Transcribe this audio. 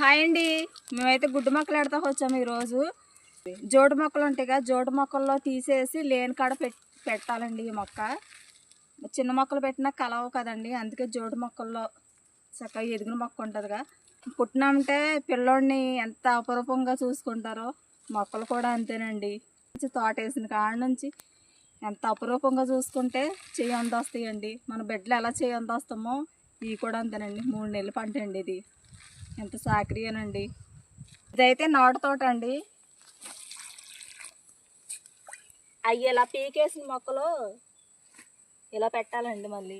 Hi అండి, మేమైతే గుడ్డు మొక్కలు ఎడతాకు వచ్చాము. ఈరోజు జోడు మొక్కలు ఉంటాయి కదా, జోడు మొక్కల్లో తీసేసి లేని కాడ పెట్టాలండి. ఈ మొక్క చిన్న మొక్కలు పెట్టినా కలవు కదండి, అందుకే జోడు మొక్కల్లో చక్కగా ఎదిగిన మొక్క ఉంటుందిగా. పుట్టినామంటే పిల్లోడిని ఎంత అపురూపంగా చూసుకుంటారో మొక్కలు కూడా అంతేనండి. తోట వేసిన కాడ నుంచి ఎంత అపురూపంగా చూసుకుంటే చెయ్యి అందొస్తాయండి. మన బిడ్డలు ఎలా చెయ్యి అందొస్తామో ఇవి కూడా అంతేనండి. 3 నెలల పంట అండి ఇది. ఎంత సాకరీయనండి. ఇదైతే నాటు తోట అండి. అవి ఇలా పీకేసిన మొక్కలు ఇలా పెట్టాలండి. మళ్ళీ